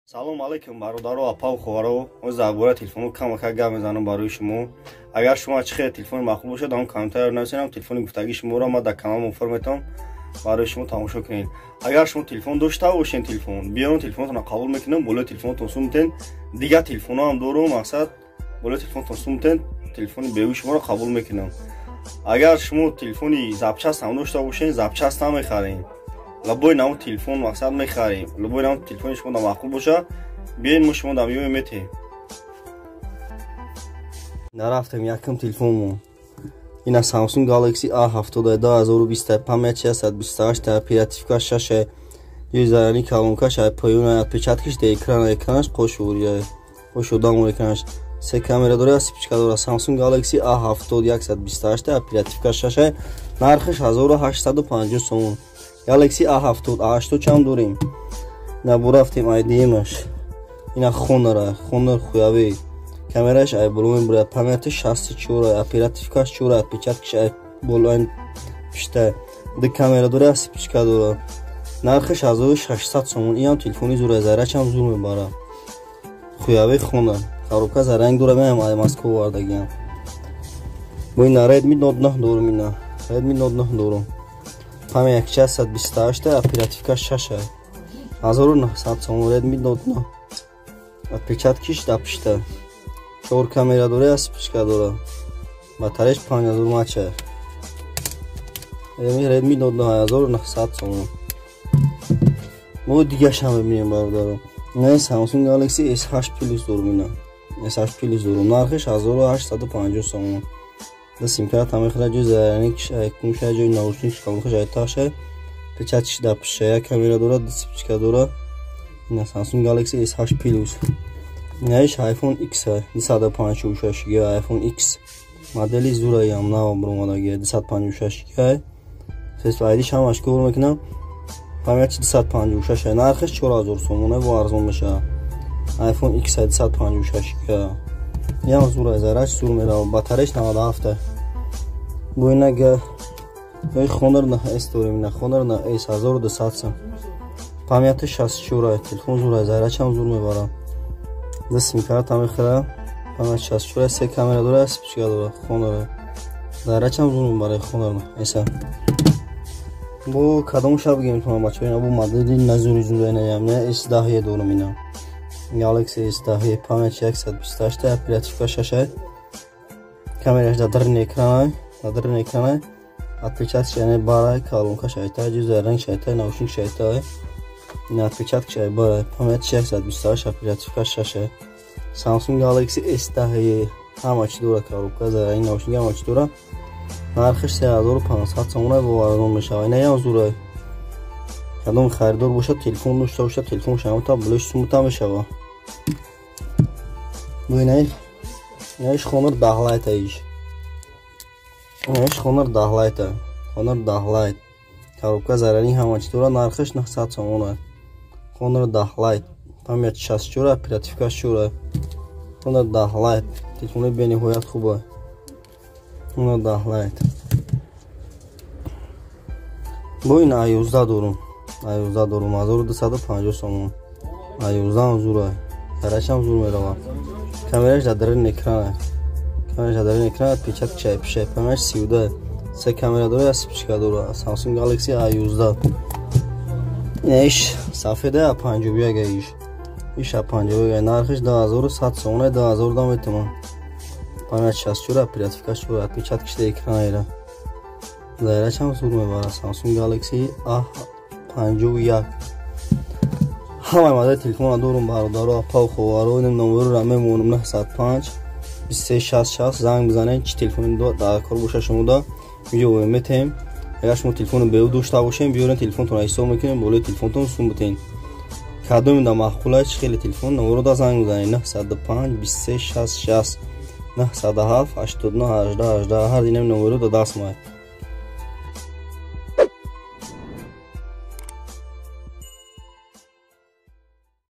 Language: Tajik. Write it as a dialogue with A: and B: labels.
A: салом алейкум бародаро апау ховаро оз забора телефону камака гап мезанам барои шумо. Агар шумо чихе телефони махбуб бошад он комментарий нависенам телефони гуфтаги шуморо ма дар канал муфар метавам барои шумо тамошо кунед. Агар шумо телефон дошта бошен телефон биён телефонтон қабул мекунам боло телефонтон сумтен дига телефоно ҳам дорум мақсад боло телефонтон сумтен телефони беҳои шуморо қабул мекунам. Агар шумо телефони запчаст ҳам дошта бошен запчаст ҳам мехарем. Любой намо телефон мақсад мехарем. Любой намо телефони шумо махбуб боша биёин мо шумо дар миёем метем. Нарафтем якум телефонмо. Ина Samsung Galaxy A72 2020 память 628 оперативка 6 юзерни колонка поёна отпечаткиш де экранаш қошудан экранаш се камера дора спичка дора Samsung Galaxy A72 128 оперативка 6 нархиш 1850 сом. Galaxy A78 чам дорем. Набурафтем айдимаш. Ина Honor хуяви. Камераш ай болон бра памятиш 64 оперативкаш 4 отпечаткиш ай болон пишта. Де камера дора спичка дора. Нархиш 1600 сом. Ин телефони зура зарачам зур мебара. Хуяви Honor. Коробка заранг дора мем ай Москва вардагиам. Бо ин Redmi Note 9 дорум ина. Redmi Note 9 дорум. Память 628 оперативка 6 1900 сом. Redmi Note 9 отпечаткиш дапишта 4 камера дора спичка дора батареяш 5000 мАч. Redmi Note 9 1900 сом. мо дигашам мебинем бародаро. не Samsung Galaxy S8 Plus дорум ина. S8 Plus дорум нархиш 1850 сом. да симкарт ҳамехра ҷои зараник кумша ҷои наушник колонка ҷои таша печатиш дапша камера дора спичка дора. ина Samsung Galaxy S8 Plus. наиш iPhone X 256 ГБ iPhone X модели зураям нав бромадаги 256 ГБ Face ID шамаш кор мекунам памяти 256 нархиш 4000 сом бо арзон меша. iPhone X 256 ГБ ям зура зарач зур мерав батареяш 97 бо инага Honor на S дорем ина Honor на S 1200 сом. памяти 64 телефон зура зарачам зур мебарам. да симкарт ҳамехра памяти 64 се камера дора спичка дора Honor зарачам зур мебарам Honor на S. бо кадом шаб гем то бачо ина бо модели назури зура ина ям не S10 дорем ина Galaxy S10 память 128 оперативка 6 камераш дадрин экран отпечатки яне бара колонка шайта ҷуза ранг шайта наушник шайта ина отпечатки шай бара память 128 оперативка 6 Samsung Galaxy S10 ҳамач дора коробка за ранг наушник ҳамач дора нархиш 3500 сом бо арзон мешава. ина ям зура кадом харидор бошад телефон дошта бошад телефон шамота блош сумута мешава. бо инаиш Honor 10 Lite иш Honor 10 Lite Honor 10 Lite коробка зарани ҳамач дора нархиш 900 сом. Honor 10 Lite память 64 оперативка 4 Honor 10 Lite телефони бениҳоят хуба. Honor 10 Lite бо ин A11 дорум A11 дорум 1250 сом. A11 зура зарачам зур мерава. камераш дадрин экран отпечатки чай пиша память 32 се камера дора спичка дора Samsung Galaxy A11 иш сафеда 51 иш 51 нархиш 2100 сом 2000 дам метамам. память 64 оперативка 4 отпечатки де экран ира зарачам зур мебара Samsung Galaxy A51 ҳамаи модели телефона дорум бародаро апау ховаро номеро мемонам 905 2366 занг бизанед чи телефони дар кор боша шумода видео метем. агар шумо телефони беҳуд дошта бошем биёрен телефонтон ҳисоб мекунем болои телефонтон сум битен кадоми да маъқулаи чи хеле телефон номеро да занг бизанед 905 2366 907 89 18 18 ҳар динами номеро да даст маед.